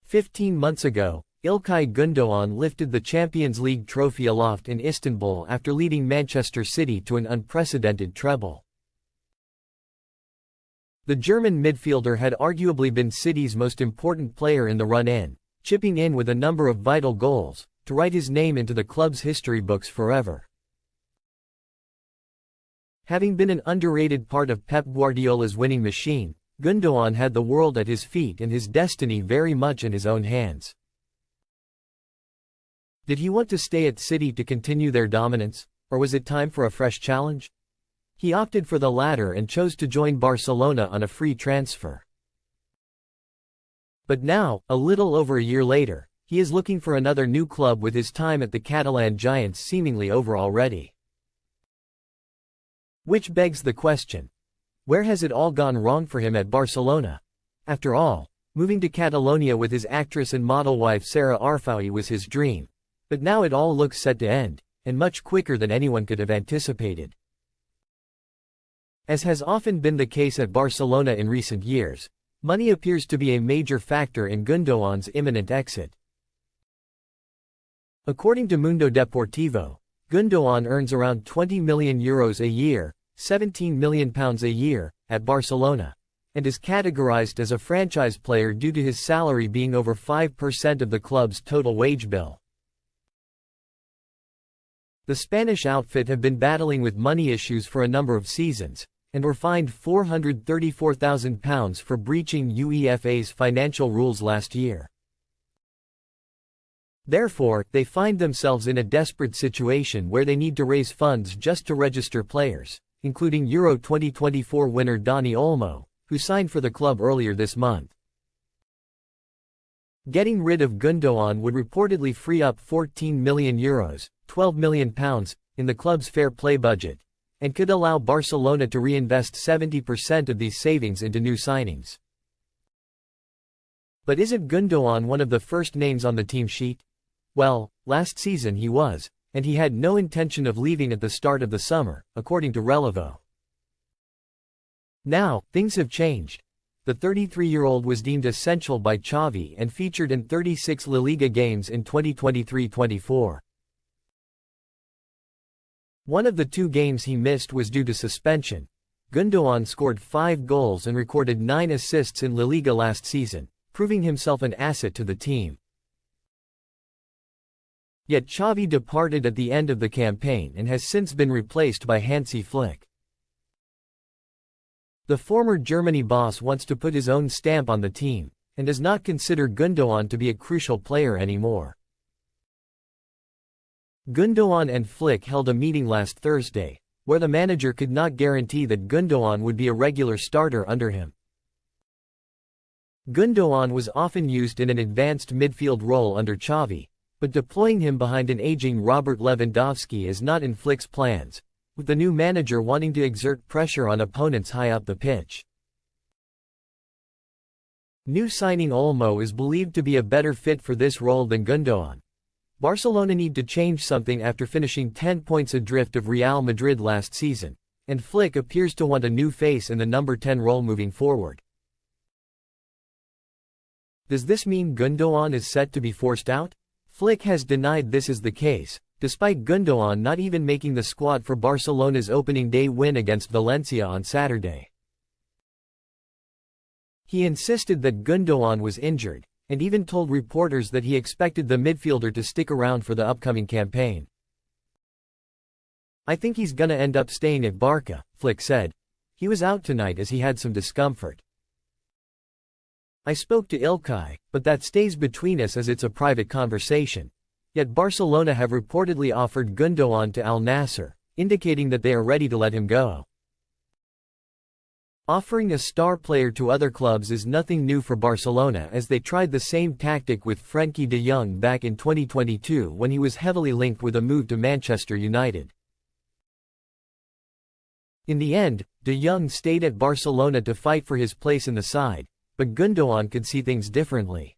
15 months ago, Ilkay Gundogan lifted the Champions League trophy aloft in Istanbul after leading Manchester City to an unprecedented treble. The German midfielder had arguably been City's most important player in the run-in, chipping in with a number of vital goals, to write his name into the club's history books forever. Having been an underrated part of Pep Guardiola's winning machine, Gundogan had the world at his feet and his destiny very much in his own hands. Did he want to stay at City to continue their dominance, or was it time for a fresh challenge? He opted for the latter and chose to join Barcelona on a free transfer. But now, a little over a year later, he is looking for another new club with his time at the Catalan giants seemingly over already. Which begs the question, where has it all gone wrong for him at Barcelona? After all, moving to Catalonia with his actress and model wife Sarah Arfaoui was his dream. But now it all looks set to end, and much quicker than anyone could have anticipated. As has often been the case at Barcelona in recent years, money appears to be a major factor in Gundogan's imminent exit. According to Mundo Deportivo, Gundogan earns around €20 million a year, £17 million a year, at Barcelona, and is categorized as a franchise player due to his salary being over 5% of the club's total wage bill. The Spanish outfit have been battling with money issues for a number of seasons, and were fined £434,000 for breaching UEFA's financial rules last year. Therefore, they find themselves in a desperate situation where they need to raise funds just to register players, including Euro 2024 winner Dani Olmo, who signed for the club earlier this month. Getting rid of Gundogan would reportedly free up €14 million, £12 million, in the club's fair play budget, and could allow Barcelona to reinvest 70% of these savings into new signings. But isn't Gundogan one of the first names on the team sheet? Well, last season he was, and he had no intention of leaving at the start of the summer, according to Relevo. Now, things have changed. The 33-year-old was deemed essential by Xavi and featured in 36 La Liga games in 2023-24. One of the 2 games he missed was due to suspension. Gundogan scored 5 goals and recorded 9 assists in La Liga last season, proving himself an asset to the team. Yet Xavi departed at the end of the campaign and has since been replaced by Hansi Flick. The former Germany boss wants to put his own stamp on the team, and does not consider Gundogan to be a crucial player anymore. Gundogan and Flick held a meeting last Thursday, where the manager could not guarantee that Gundogan would be a regular starter under him. Gundogan was often used in an advanced midfield role under Xavi, but deploying him behind an aging Robert Lewandowski is not in Flick's plans, with the new manager wanting to exert pressure on opponents high up the pitch. New signing Olmo is believed to be a better fit for this role than Gundogan. Barcelona need to change something after finishing 10 points adrift of Real Madrid last season, and Flick appears to want a new face in the number 10 role moving forward. Does this mean Gundogan is set to be forced out? Flick has denied this is the case, despite Gundogan not even making the squad for Barcelona's opening day win against Valencia on Saturday. He insisted that Gundogan was injured, and even told reporters that he expected the midfielder to stick around for the upcoming campaign. "I think he's gonna end up staying at Barca," Flick said. "He was out tonight as he had some discomfort. I spoke to Ilkay, but that stays between us as it's a private conversation." Yet Barcelona have reportedly offered Gundogan to Al Nassr, indicating that they are ready to let him go. Offering a star player to other clubs is nothing new for Barcelona, as they tried the same tactic with Frenkie de Jong back in 2022 when he was heavily linked with a move to Manchester United. In the end, de Jong stayed at Barcelona to fight for his place in the side, but Gundogan could see things differently.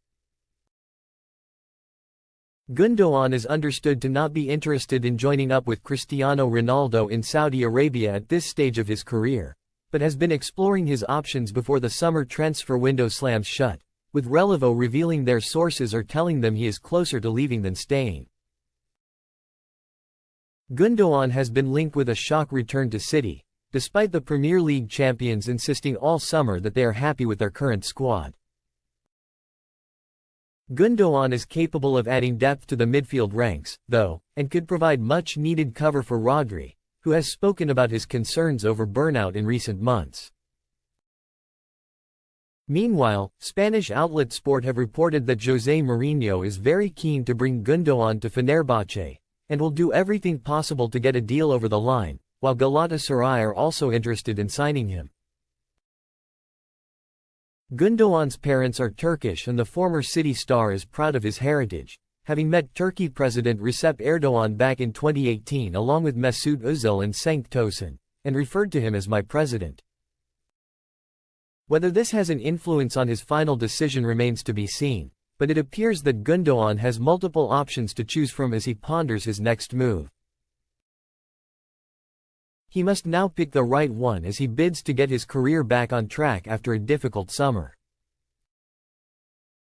Gundogan is understood to not be interested in joining up with Cristiano Ronaldo in Saudi Arabia at this stage of his career, but has been exploring his options before the summer transfer window slams shut, with Relevo revealing their sources are telling them he is closer to leaving than staying. Gundogan has been linked with a shock return to City, despite the Premier League champions insisting all summer that they are happy with their current squad. Gundogan is capable of adding depth to the midfield ranks, though, and could provide much-needed cover for Rodri, who has spoken about his concerns over burnout in recent months. Meanwhile, Spanish outlet Sport have reported that José Mourinho is very keen to bring Gundogan to Fenerbahce, and will do everything possible to get a deal over the line, while Galatasaray are also interested in signing him. Gundogan's parents are Turkish and the former City star is proud of his heritage, having met Turkey President Recep Erdogan back in 2018 along with Mesut Özil and Cenk Tosun, and referred to him as "my president." Whether this has an influence on his final decision remains to be seen, but it appears that Gundogan has multiple options to choose from as he ponders his next move. He must now pick the right one as he bids to get his career back on track after a difficult summer.